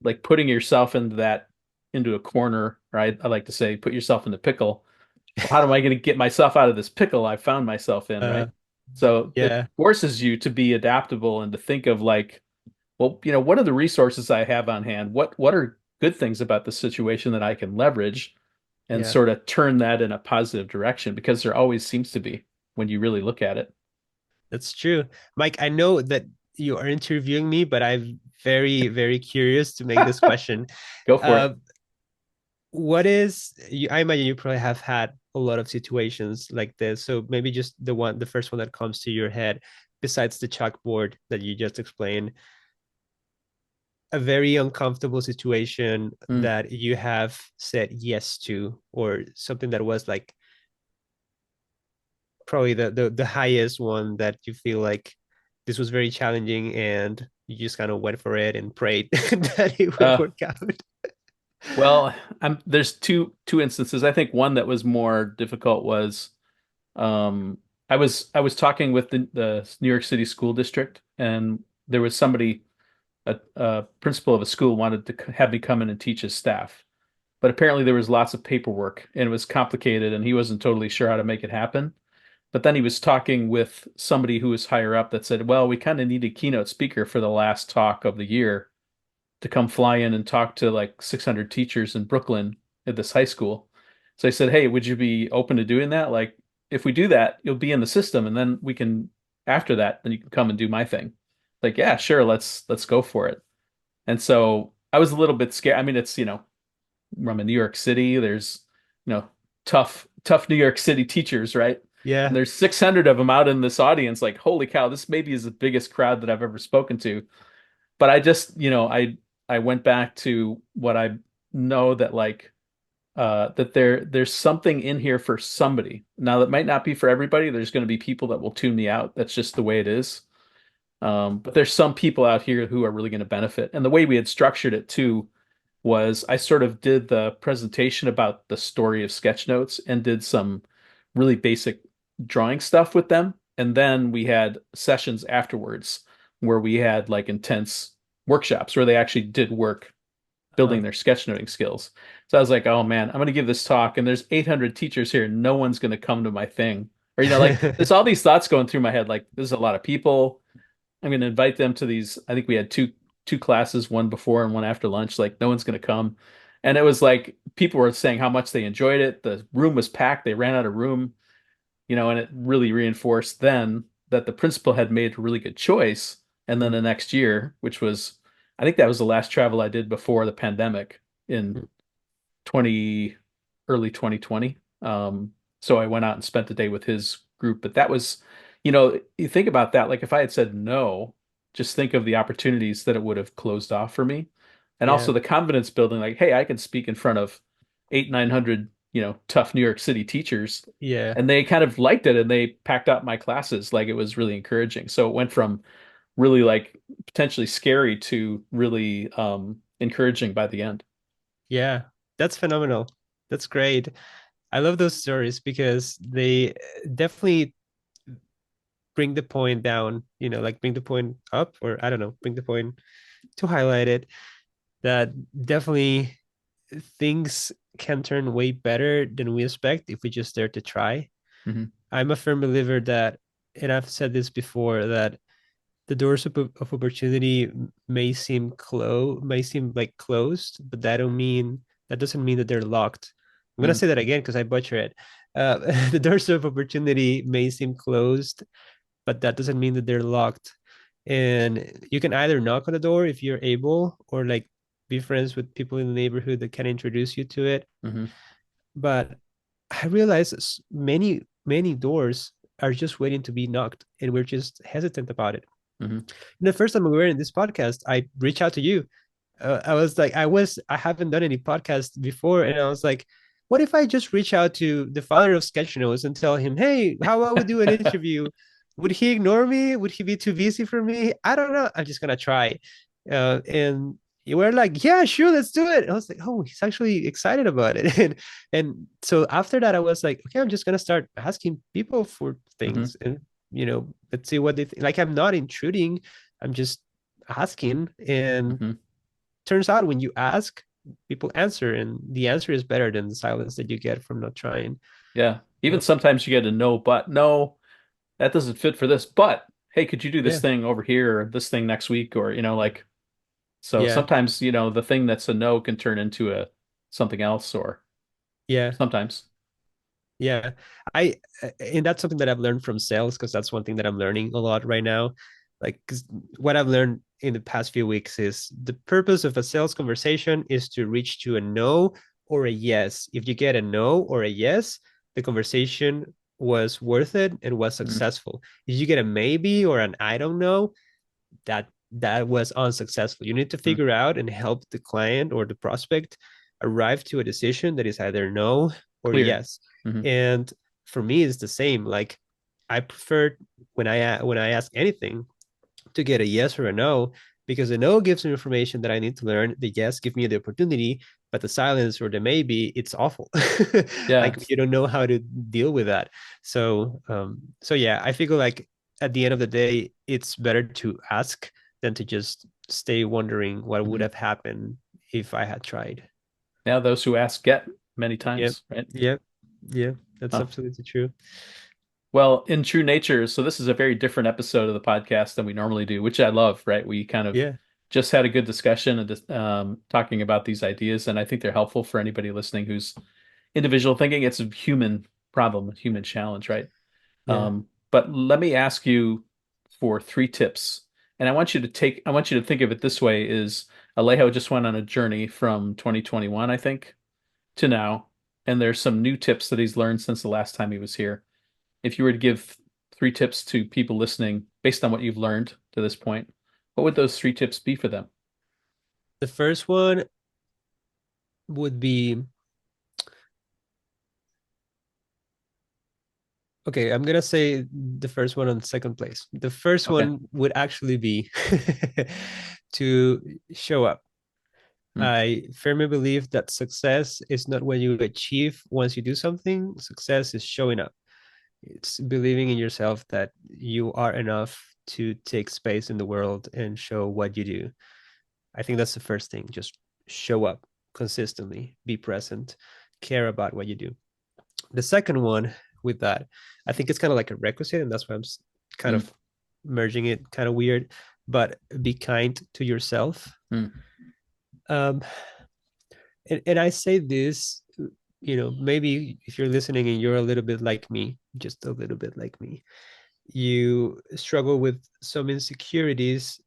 Like putting yourself into that into a corner, right? I like to say, put yourself in the pickle. Well, how am I going to get myself out of this pickle I found myself in, Uh, right? So it yeah. forces you to be adaptable and to think of like, well, what are the resources I have on hand? What are good things about the situation that I can leverage and Yeah. sort of turn that in a positive direction because there always seems to be when you really look at it. That's true. Mike, I know that you are interviewing me, but I'm very, very curious to make this question. Go for it. Uh, what is I imagine you probably have had a lot of situations like this. So maybe just the first one that comes to your head, besides the chalkboard that you just explained, a very uncomfortable situation Mm. that you have said yes to, or something that was like probably the highest one that you feel like this was very challenging and you just kind of went for it and prayed that it would Uh, work out. well, there's two instances. I think one that was more difficult was um, I was talking with the New York City School District, and there was somebody, a principal of a school, wanted to have me come in and teach his staff. But apparently there was lots of paperwork and it was complicated, and he wasn't totally sure how to make it happen. But then he was talking with somebody who was higher up that said, well, we kind of need a keynote speaker for the last talk of the year to come fly in and talk to like 600 teachers in Brooklyn at this high school. So I said, hey, would you be open to doing that? Like, if we do that, you'll be in the system, and then we can, after that, then you can come and do my thing. Like, yeah, sure, let's go for it. And so I was a little bit scared. I mean, I'm in New York City. There's, you know, tough New York City teachers, right? And Yeah. there's 600 of them out in this audience. Like, holy cow, this maybe is the biggest crowd that I've ever spoken to. But I just, I went back to what I know that like that there's something in here for somebody. Now that might not be for everybody. There's going to be people that will tune me out. That's just the way it is. But there's some people out here who are really going to benefit. And the way we had structured it too was I sort of did the presentation about the story of Sketchnotes and did some really basic drawing stuff with them. And then we had sessions afterwards where we had like intense workshops where they actually did work building their sketchnoting skills. So I was like, oh man, I'm going to give this talk and there's 800 teachers here. No one's going to come to my thing. Or, like there's all these thoughts going through my head. Like, there's a lot of people. I'm going to invite them to these. I think we had two classes, one before and one after lunch. Like no one's going to come. And it was like people were saying how much they enjoyed it. The room was packed. They ran out of room, and it really reinforced then that the principal had made a really good choice. And then the next year, which was, I think that was the last travel I did before the pandemic in 20 early 2020. So I went out and spent the day with his group, but that was, you think about that, like if I had said no, just think of the opportunities that it would have closed off for me. And Yeah. also the confidence building, like, hey, I can speak in front of 900, tough New York City teachers. Yeah. And they kind of liked it and they packed up my classes. Like it was really encouraging. So it went from really like potentially scary to really encouraging by the end. Yeah. That's phenomenal. That's great. I love those stories because they definitely bring the point down, like bring the point up, or I don't know, bring the point to highlight it, that definitely things can turn way better than we expect if we just dare to try. Hmm. I'm a firm believer that, and I've said this before, that the doors of opportunity may seem like closed, but that doesn't mean that they're locked. I'm gonna Mm. say that again because I butcher it. The doors of opportunity may seem closed, but that doesn't mean that they're locked. And you can either knock on the door if you're able, or like be friends with people in the neighborhood that can introduce you to it. Hmm. But I realize many doors are just waiting to be knocked, and we're just hesitant about it. Hmm. And the first time we were in this podcast, I reached out to you. I was like, I haven't done any podcast before, and I was like, what if I just reach out to the founder of Sketchnotes and tell him, hey, how about we do an interview? Would he ignore me? Would he be too busy for me? I don't know. I'm just gonna try. And you were like, yeah, sure, let's do it. I was like, oh, he's actually excited about it. And so after that, I was like, okay, I'm just gonna start asking people for Hmm. things, and let's see what they think. Like, I'm not intruding, I'm just asking. And Hmm. turns out when you ask, people answer, and the answer is better than the silence that you get from not trying. Yeah. Even Uh, sometimes you get a no, but no, that doesn't fit for this. But hey, could you do this yeah, thing over here or this thing next week? Or, like, so yeah, sometimes, the thing that's a no can turn into a something else, or yeah. sometimes. Yeah, I and that's something that I've learned from sales, because that's one thing that I'm learning a lot right now. Like, 'cause what I've learned in the past few weeks is the purpose of a sales conversation is to reach to a no or a yes. If you get a no or a yes, the conversation was worth it and was Mm, successful. If you get a maybe or an I don't know, that was unsuccessful. You need to mm, figure out and help the client or the prospect arrive to a decision that is either no or clear. yes. Hmm. And for me, it's the same. Like, I prefer when I ask anything to get a yes or a no, because the no gives me information that I need to learn. The yes gives me the opportunity, but the silence or the maybe, it's awful. Yeah. Like, you don't know how to deal with that. So yeah, I figure like at the end of the day, it's better to ask than to just stay wondering what would Hmm. have happened if I had tried. Now those who ask get many Yep. times, right? Yep. Yeah. That's Huh. absolutely true. Well, in true nature, so this is a very different episode of the podcast than we normally do, which I love, right? We kind of Yeah. just had a good discussion and just talking about these ideas, and I think they're helpful for anybody listening who's individual thinking. It's a human problem, a human challenge, right? Yeah. But let me ask you for three tips, and I want you to think of it this way: is Alejo just went on a journey from 2021, I think, to now, and there's some new tips that he's learned since the last time he was here. If you were to give three tips to people listening based on what you've learned to this point, what would those three tips be for them? The first one would be, okay, I'm gonna say the first one on second place. The first Okay. one would actually be to show up. Mm, I firmly believe that success is not what you achieve once you do something. Success is showing up. It's believing in yourself that you are enough to take space in the world and show what you do. I think that's the first thing. Just show up consistently, be present, care about what you do. The second one with that, I think it's kind of like a requisite, and that's why I'm kind mm, of merging it, kind of weird, but be kind to yourself. mm, Um, and I say this, maybe if you're listening and you're a little bit like me, just a little bit like me, you struggle with some insecurities,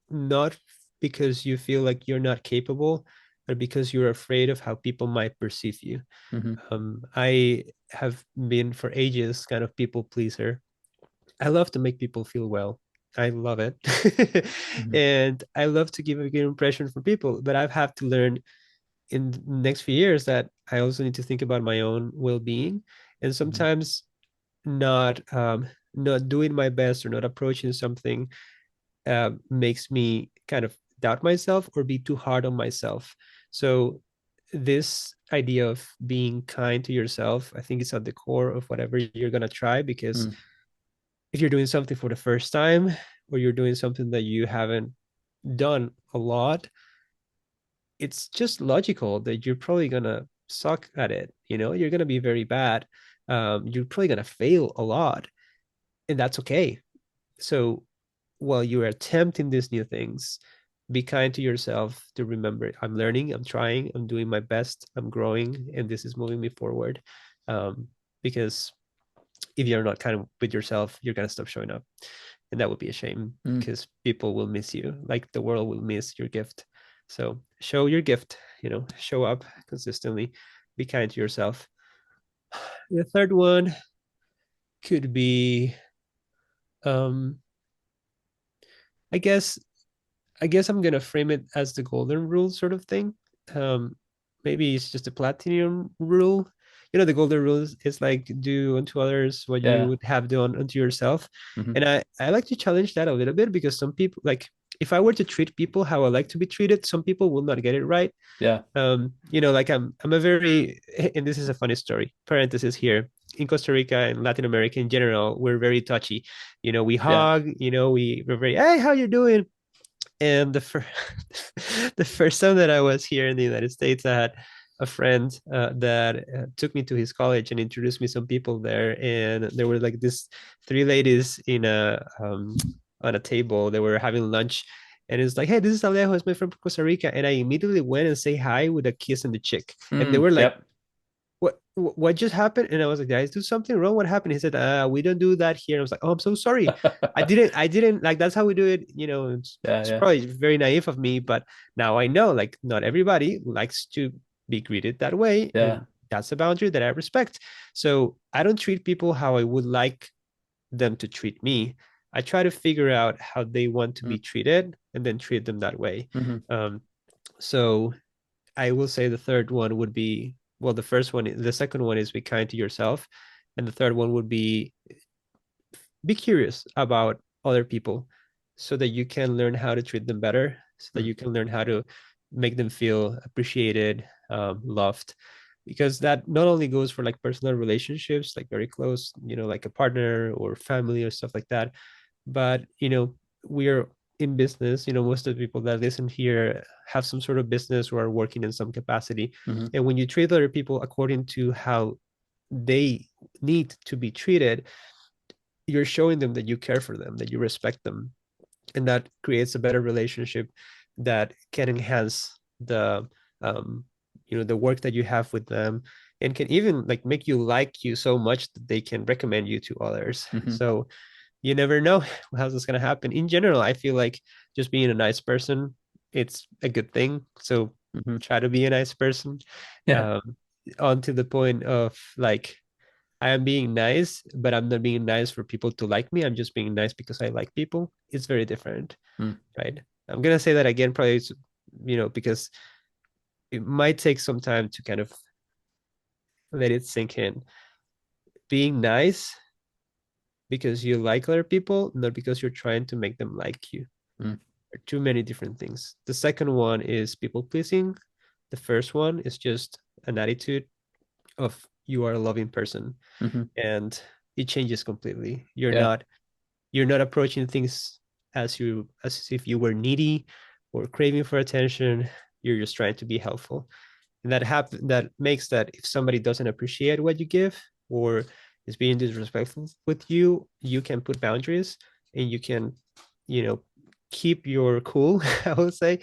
not because you feel like you're not capable, but because you're afraid of how people might perceive you. mm-hmm, I have been for ages kind of people pleaser. I love to make people feel well. I love it. mm-hmm, And I love to give a good impression for people, but I've had to learn in the next few years that I also need to think about my own well-being. And mm-hmm, sometimes not doing my best or not approaching something makes me kind of doubt myself or be too hard on myself. So this idea of being kind to yourself, I think it's at the core of whatever you're gonna try, because mm, if you're doing something for the first time, or you're doing something that you haven't done a lot, it's just logical that you're probably gonna suck at it. You're gonna be very bad. You're probably gonna fail a lot, and that's okay. So while you're attempting these new things, be kind to yourself, to remember, I'm learning, I'm trying, I'm doing my best, I'm growing, and this is moving me forward. Because if you're not kind of with yourself, you're gonna stop showing up, and that would be a shame, mm. because people will miss you, like the world will miss your gift. So show your gift, show up consistently, be kind to yourself. The third one could be, um i guess I guess I'm gonna frame it as the golden rule sort of thing. Um, Maybe it's just a platinum rule. The golden rule is like, do unto others what you Yeah. would have done unto yourself. Mm-hmm, And I like to challenge that a little bit, because some people, like, if I were to treat people how I like to be treated, some people will not get it right. Yeah. Like I'm a very, and this is a funny story, parenthesis here. In Costa Rica and Latin America in general, we're very touchy. We Yeah. hug, we're very, hey, how you doing? And the first time that I was here in the United States, I had a friend that took me to his college and introduced me some people there, and there were like these three ladies in a on a table. They were having lunch, and it's like, "Hey, this is Alejo. It's my friend from Costa Rica." And I immediately went and say hi with a kiss on the cheek, and they were like, Yep. what just happened? And I was like, did I do something wrong? What happened? He said, we don't do that here. I was like, oh, I'm so sorry. I didn't like, that's how we do it. Yeah, It's yeah. probably very naive of me, but now I know, like, not everybody likes to be greeted that way. Yeah. And that's a boundary that I respect. So I don't treat people how I would like them to treat me. I try to figure out how they want to be treated and then treat them that way. Mm-hmm. Um, so I will say the third one would be, well, the second one is be kind to yourself. And the third one would be curious about other people so that you can learn how to treat them better, so that you can learn how to make them feel appreciated, loved. Because that not only goes for like personal relationships, like very close, like a partner or family or stuff like that, but we're in business. Most of the people that listen here have some sort of business or are working in some capacity. Mm-hmm. And when you treat other people according to how they need to be treated, you're showing them that you care for them, that you respect them, and that creates a better relationship that can enhance um the work that you have with them, and can even like make you like you so much that they can recommend you to others. Mm-hmm. So you never know how's this going to happen. In general, I feel like just being a nice person, it's a good thing. So Mm-hmm. try to be a nice person. Yeah. um on to the point of like, I am being nice, but I'm not being nice for people to like me. I'm just being nice because I like people. It's very different, Mm. right? I'm gonna say that again, probably, because it might take some time to kind of let it sink in. Being nice because you like other people, not because you're trying to make them like you. Mm. Are too many different things. The second one is people pleasing. The first one is just an attitude of you are a loving person, Mm-hmm. and it changes completely. You're Yeah. not you're not approaching things as if you were needy or craving for attention. You're just trying to be helpful. And that makes that if somebody doesn't appreciate what you give or is being disrespectful with you, you can put boundaries, and you can, you know, keep your cool, I would say,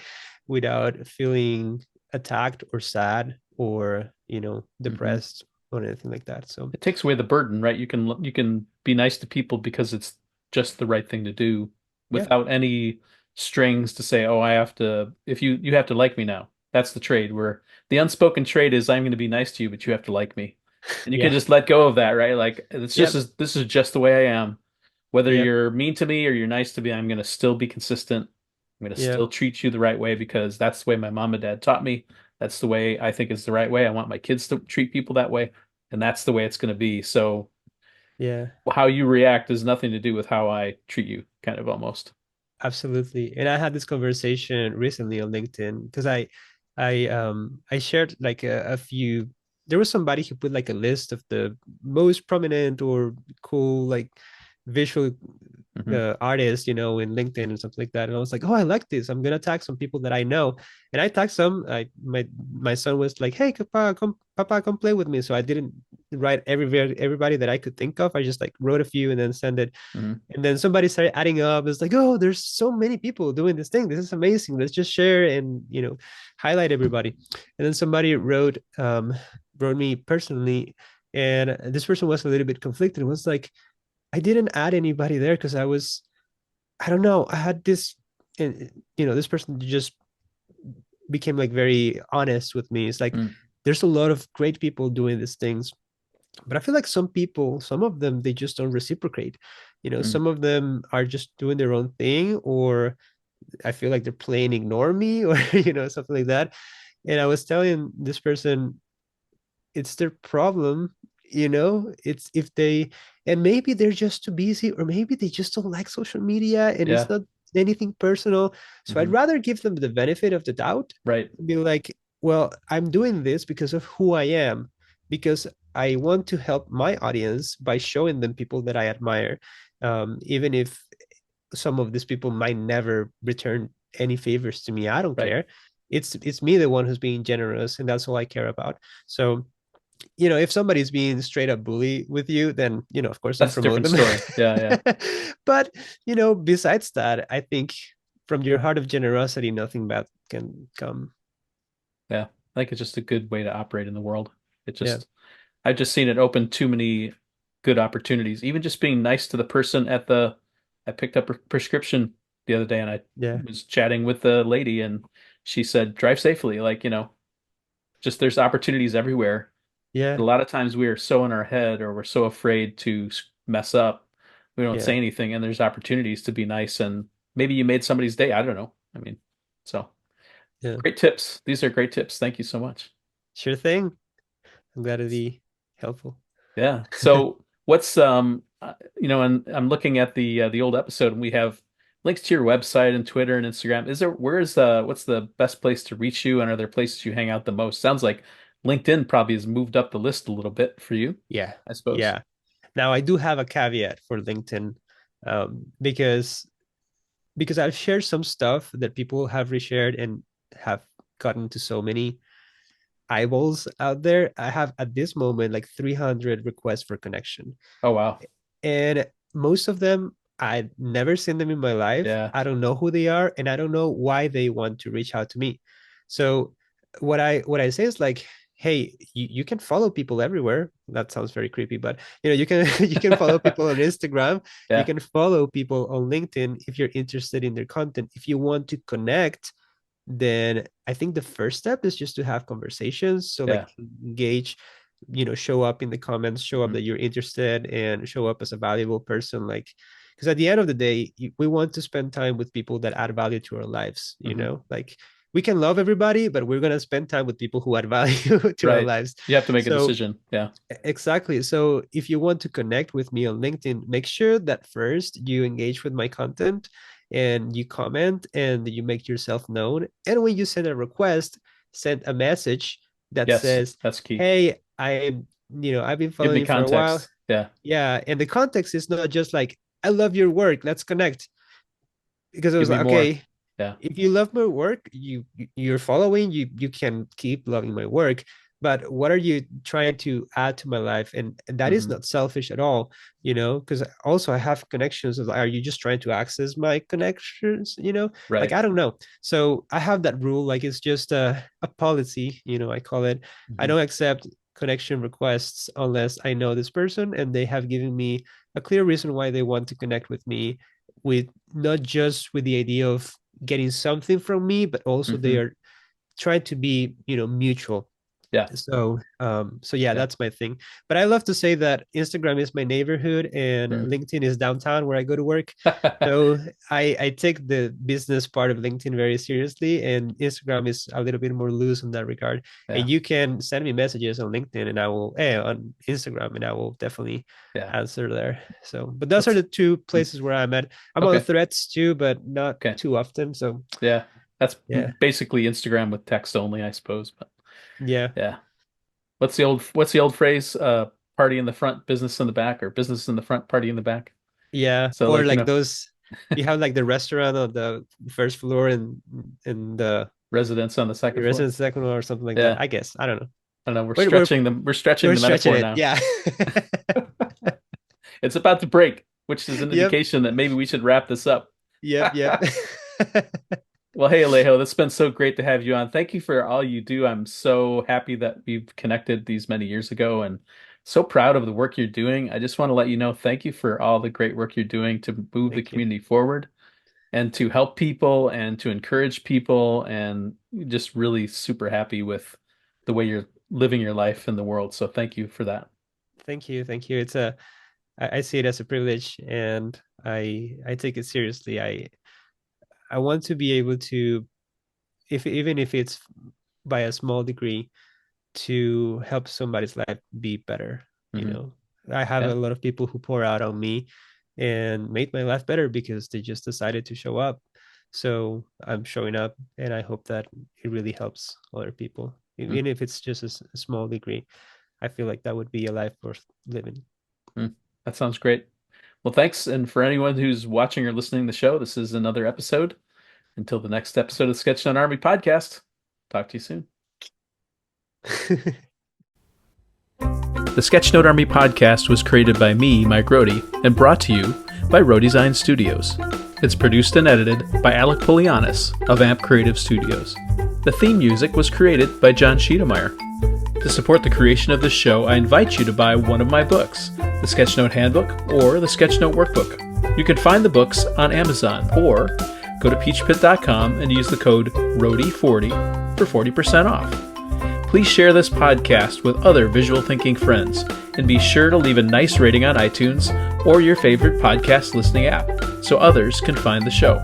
without feeling attacked or sad or, Mm-hmm. depressed or anything like that. So It takes away the burden, right? You can be nice to people because it's just the right thing to do yeah, without any strings to say, "Oh, I have to if you have to like me now." That's the trade where the unspoken trade is I'm going to be nice to you, but you have to like me. And you can yeah, just let go of that, right? Like yep, this is just the way I am. Whether yep, you're mean to me or you're nice to me, I'm going to still be consistent. I'm going to yep, still treat you the right way because that's the way my mom and dad taught me. That's the way I think is the right way. I want my kids to treat people that way, and that's the way it's going to be. So yeah. how you react has nothing to do with how I treat you, kind of almost. Absolutely. And I had this conversation recently on LinkedIn because I shared like a few, there was somebody who put like a list of the most prominent or cool like visual Hmm. artists, in LinkedIn and something like that. And I was like, oh, I like this. I'm gonna tag some people that I know. And I tagged some. My son was like, hey, Papa, come play with me. So I didn't write everybody that I could think of. I just like wrote a few and then send it. Hmm. And then somebody started adding up. It's like, oh, there's so many people doing this thing. This is amazing. Let's just share and highlight everybody. And then somebody wrote me personally, and this person was a little bit conflicted. It was like, I didn't add anybody there because I don't know. I had this, and this person just became like very honest with me. It's like Mm. there's a lot of great people doing these things, but I feel like some people, some of them, they just don't reciprocate. Mm. Some of them are just doing their own thing, or I feel like they're playing ignore me, or something like that. And I was telling this person, it's their problem. It's if they, and maybe they're just too busy, or maybe they just don't like social media, and it's Yeah. not. anything personal. So I'd Hmm. rather give them the benefit of the doubt Right. and be like, well, I'm doing this because of who I am, because I want to help my audience by showing them people that I admire, even if some of these people might never return any favors to me. I don't Right. care. It's me, the one who's being generous, and that's all I care about. So, if somebody's being straight up bully with you, then of course don't That's a promote different them. story. Yeah. Yeah. But besides that, I think from your heart of generosity, nothing bad can come. Yeah. I think it's just a good way to operate in the world. It Yeah, just, I've just seen it open too many good opportunities. Even just being nice to the person I picked up a prescription the other day and I yeah, was chatting with the lady and she said, drive safely. Like, just there's opportunities everywhere. yeah, A lot of times we are so in our head or we're so afraid to mess up. We don't yeah, say anything and there's opportunities to be nice and maybe you made somebody's day. I don't know. I mean, so yeah. great tips. These are great tips. Thank you so much. Sure thing. I'm glad to be helpful. Yeah. So what's and I'm looking at the old episode and we have links to your website and Twitter and Instagram. What's the best place to reach you and are there places you hang out the most? Sounds like LinkedIn probably has moved up the list a little bit for you, Yeah, I suppose. yeah. Now I do have a caveat for LinkedIn, because I've shared some stuff that people have reshared and have gotten to so many eyeballs out there. I have at this moment like 300 requests for connection, Oh wow. and most of them I've never seen them in my life. Yeah. I don't know who they are, and I don't know why they want to reach out to me. So what I say is like, hey, you can follow people everywhere. That sounds very creepy, but you can you can follow people on Instagram, you Yeah. can follow people on LinkedIn if you're interested in their content. If you want to connect, then I think the first step is just to have conversations. So Yeah. like engage, show up in the comments, show up Hmm. that you're interested, and show up as a valuable person. Like, because at the end of the day, we want to spend time with people that add value to our lives. Hmm. Like we can love everybody, but we're gonna spend time with people who add value to our Right. lives. You have to make a So decision. Yeah. exactly. So if you want to connect with me on LinkedIn, make sure that first you engage with my content and you comment and you make yourself known. And when you send a request, send a message that Yes, says, that's key. hey, I've been Give following me you for a while. context. Yeah. Yeah. And the context is not just like, I love your work, let's connect. Because it Give was me like, more. okay, Yeah. if you love my work, you're following, you can keep loving my work. But what are you trying to add to my life? And that is Hmm. not selfish at all, because also I have connections. Are you just trying to access my connections? Like Right. I don't know. So I have that rule, like it's just a policy, I call it. I Hmm. don't accept connection requests unless I know this person and they have given me a clear reason why they want to connect with me, with not just with the idea of getting something from me, but also they Hmm. are trying to be, mutual. Yeah. So yeah, Yeah. that's my thing. But I love to say that Instagram is my neighborhood and Mm. LinkedIn is downtown where I go to work. So I take the business part of LinkedIn very seriously, and Instagram is a little bit more loose in that regard. Yeah. And you can send me messages on LinkedIn and on Instagram, and I will definitely Yeah. answer there. So, but those are That's the two mm, places where I'm at. I'm on okay. Threads too, but not Okay. too often. So Yeah. That's yeah, basically Instagram with text only, I suppose. But yeah, yeah. What's the old phrase? Party in the front, business in the back, or business in the front, party in the back. yeah. So Or like, like those, you have like the restaurant on the first floor and the residents on the second floor. residence second floor or something like that. Yeah. I guess I don't know. I don't know. We're We're we're stretching them. We're stretching we're the stretching metaphor it. now. Yeah. It's about to break, which is an Yep. indication that maybe we should wrap this up. Yep. Yep. Well, hey, Alejo, that's been so great to have you on. Thank you for all you do. I'm so happy that we've connected these many years ago and so proud of the work you're doing. I just want to let you know, thank you for all the great work you're doing to move the Thank you. community forward and to help people and to encourage people and just really super happy with the way you're living your life in the world. So thank you for that. Thank you. Thank you. I see it as a privilege, and I take it seriously. I want to be able to, if even if it's by a small degree, to help somebody's life be better. You Hmm. know, I have a Yeah. lot of people who pour out on me, and made my life better because they just decided to show up. So I'm showing up, and I hope that it really helps other people, Mm, even if it's just a small degree. I feel like that would be a life worth living. mm. That sounds great. Well, thanks. And for anyone who's watching or listening to the show, this is another episode. Until the next episode of Sketchnote Army Podcast, talk to you soon. The Sketchnote Army Podcast was created by me, Mike Rohde, and brought to you by Rohde Design Studios. It's produced and edited by Alec Polianis of Amp Creative Studios. The theme music was created by John Schiedermeyer. To support the creation of this show, I invite you to buy one of my books, the Sketchnote Handbook or the Sketchnote Workbook. You can find the books on Amazon or go to peachpit.com and use the code ROHDE40 for 40% off. Please share this podcast with other visual thinking friends, and be sure to leave a nice rating on iTunes or your favorite podcast listening app so others can find the show.